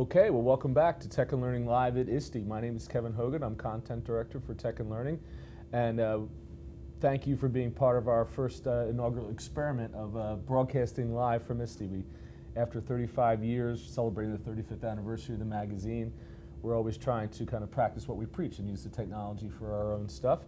Okay, well, welcome back to Tech and Learning Live at ISTE. My name is Kevin Hogan. I'm Content Director for Tech and Learning. And thank you for being part of our first inaugural experiment of broadcasting live from ISTE. After 35 years, celebrating the 35th anniversary of the magazine, we're always trying to kind of practice what we preach and use the technology for our own stuff.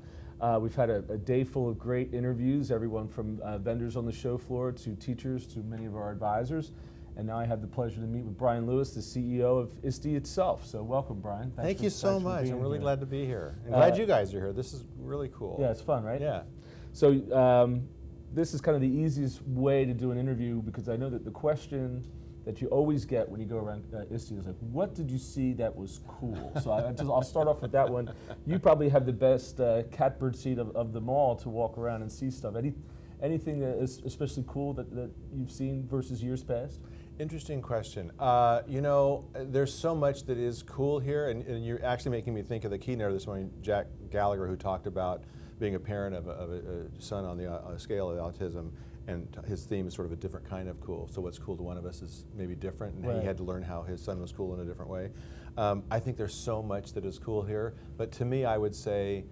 We've had a day full of great interviews, everyone from vendors on the show floor to teachers to many of our advisors. And now I have the pleasure to meet with Brian Lewis, the CEO of ISTE itself. So welcome, Brian. Thank you so much. I'm really glad to be here. I'm glad you guys are here. This is really cool. Yeah, it's fun, right? Yeah. So this is kind of the easiest way to do an interview, because I know that the question that you always get when you go around ISTE is like, what did you see that was cool? So I'll start off with that one. You probably have the best catbird seat of them all to walk around and see stuff. Anything that is especially cool that you've seen versus years past? Interesting question. You know, there's so much that is cool here, and you're actually making me think of the keynote this morning, Jack Gallagher, who talked about being a parent of a son on the scale of autism, and his theme is sort of a different kind of cool. So what's cool to one of us is maybe different, and he had to learn how his son was cool in a different way. I think there's so much that is cool here, but to me, I would say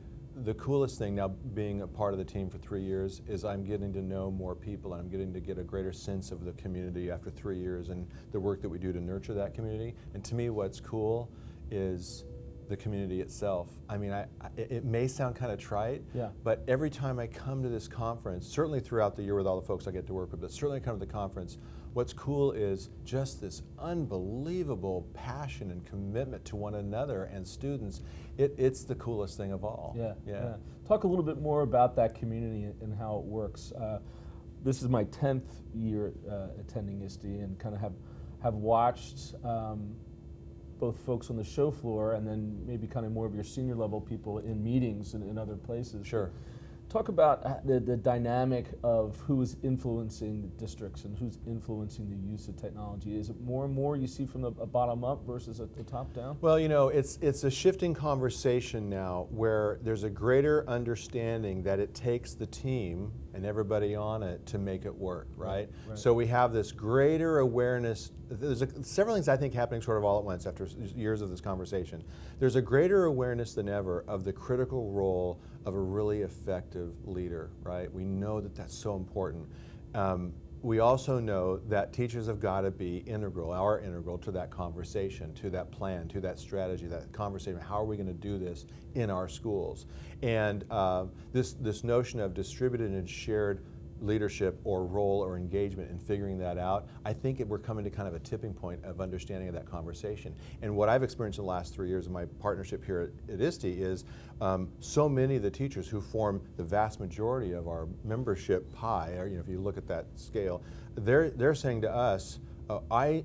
the coolest thing now, being a part of the team for 3 years, is I'm getting to know more people, and I'm getting to get a greater sense of the community after 3 years and the work that we do to nurture that community. And to me, what's cool is the community itself. I mean, it may sound kind of trite, but every time I come to this conference, certainly throughout the year with all the folks I get to work with, but certainly I come to the conference, what's cool is just this unbelievable passion and commitment to one another and students. It's the coolest thing of all. Yeah. Talk a little bit more about that community and how it works. This is my 10th year attending ISTE, and kind of have watched both folks on the show floor and then maybe kind of more of your senior level people in meetings and in other places. Sure. Talk about the dynamic of who is influencing the districts and who's influencing the use of technology. Is it more and more you see from a bottom up versus a top down? Well, you know, it's a shifting conversation now where there's a greater understanding that it takes the team and everybody on it to make it work, right? So we have this greater awareness. There's several things I think happening sort of all at once after years of this conversation. There's a greater awareness than ever of the critical role of a really effective leader, right? We know that that's so important. We also know that teachers have got to be integral to that conversation, to that plan, to that strategy, that conversation. How are we going to do this in our schools? And this notion of distributed and shared leadership or role or engagement in figuring that out, I think we're coming to kind of a tipping point of understanding of that conversation. And what I've experienced in the last 3 years of my partnership here at ISTE is so many of the teachers who form the vast majority of our membership pie, or, you know, if you look at that scale, they're saying to us, I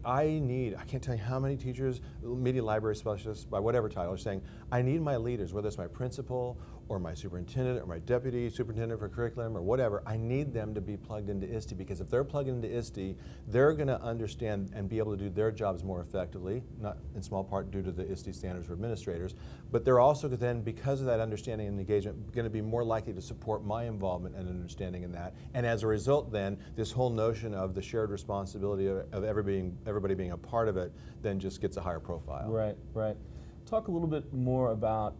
can't tell you how many teachers, media library specialists, by whatever title, are saying, I need my leaders, whether it's my principal or my superintendent or my deputy superintendent for curriculum or whatever, I need them to be plugged into ISTE, because if they're plugged into ISTE, they're going to understand and be able to do their jobs more effectively, not in small part due to the ISTE standards for administrators, but they're also then, because of that understanding and engagement, going to be more likely to support my involvement and understanding in that. And as a result then, this whole notion of the shared responsibility of everybody being a part of it then just gets a higher profile. Right. Talk a little bit more about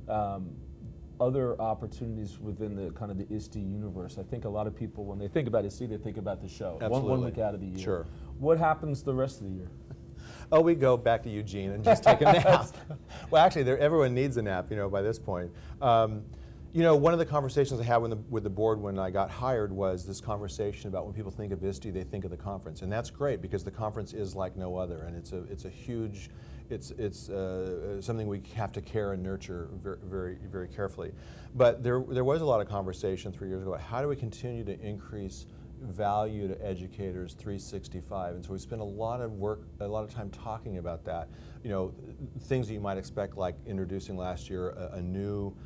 other opportunities within the kind of the ISTE universe. I think a lot of people, when they think about ISTE, they think about the show. Absolutely. One week out of the year. Sure. What happens the rest of the year? Oh, we go back to Eugene and just take a nap. Well, actually, everyone needs a nap, you know, by this point. You know, one of the conversations I had with the board when I got hired was this conversation about when people think of ISTE, they think of the conference, and that's great because the conference is like no other, and it's a huge, it's something we have to care and nurture very, very carefully. But there was a lot of conversation 3 years ago about how do we continue to increase value to educators 365, and so we spent a lot of time talking about that. You know, things that you might expect, like introducing last year a new,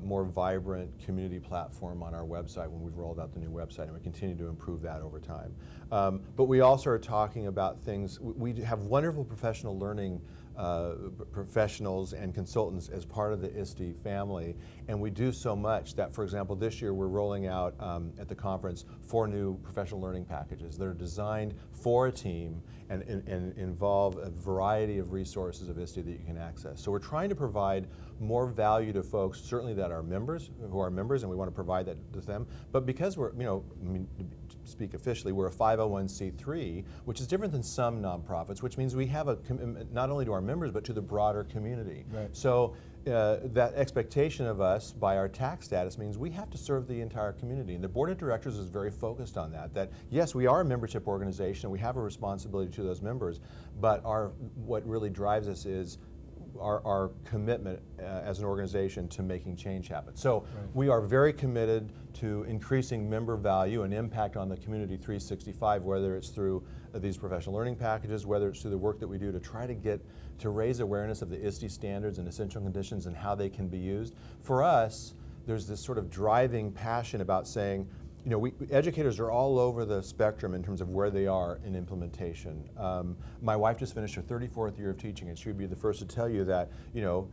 more vibrant community platform on our website when we've rolled out the new website, and we continue to improve that over time. But we also are talking about things, we have wonderful professional learning professionals and consultants as part of the ISTE family, and we do so much that, for example, this year we're rolling out at the conference 4 new professional learning packages that are designed for a team and involve a variety of resources of ISTE that you can access. So we're trying to provide more value to folks, certainly that are members, and we want to provide that to them, but because we're, to speak officially, we're a 501c3, which is different than some nonprofits, which means we have a commitment not only to our members, but to the broader community. Right. So that expectation of us by our tax status means we have to serve the entire community. And the board of directors is very focused on that yes, we are a membership organization, and we have a responsibility to those members, but what really drives us is our commitment as an organization to making change happen. So we are very committed to increasing member value and impact on the community 365, whether it's through these professional learning packages, whether it's through the work that we do to try to raise awareness of the ISTE standards and essential conditions and how they can be used. For us, there's this sort of driving passion about saying, educators are all over the spectrum in terms of where they are in implementation. My wife just finished her 34th year of teaching, and she would be the first to tell you that,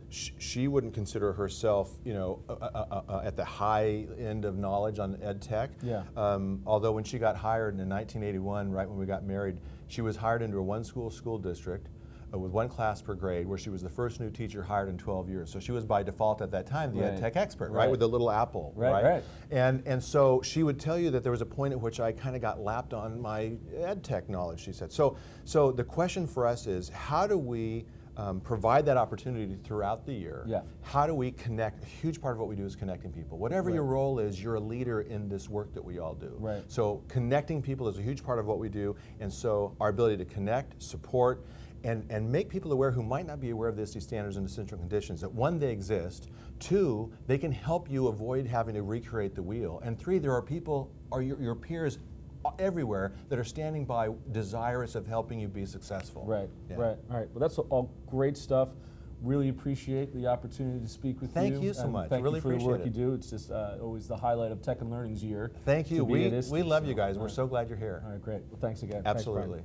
she wouldn't consider herself, at the high end of knowledge on ed tech. Yeah. Although when she got hired in 1981, right when we got married, she was hired into a school district with 1 class per grade, where she was the first new teacher hired in 12 years. So she was by default at that time the ed tech expert, right? With the little apple, right? And so she would tell you that there was a point at which I kind of got lapped on my ed tech knowledge, she said. So the question for us is, how do we provide that opportunity throughout the year? Yeah. How do we connect? A huge part of what we do is connecting people. Whatever your role is, you're a leader in this work that we all do. Right. So connecting people is a huge part of what we do, and so our ability to connect, support, and make people aware who might not be aware of the ISTE standards and essential conditions, that 1, they exist, 2, they can help you avoid having to recreate the wheel, and 3, there are people, your peers everywhere, that are standing by desirous of helping you be successful. Right, Yeah. right. All right, well, that's all great stuff. Really appreciate the opportunity to speak with you. Thank you so much. Thank Really you for the appreciate work it. you do. It's just always the highlight of Tech and Learning's year. Thank you. to be at We ISTE, love so, you guys. all We're right. so glad you're here. All right, great. Well, thanks again. Thanks, Brian. Absolutely.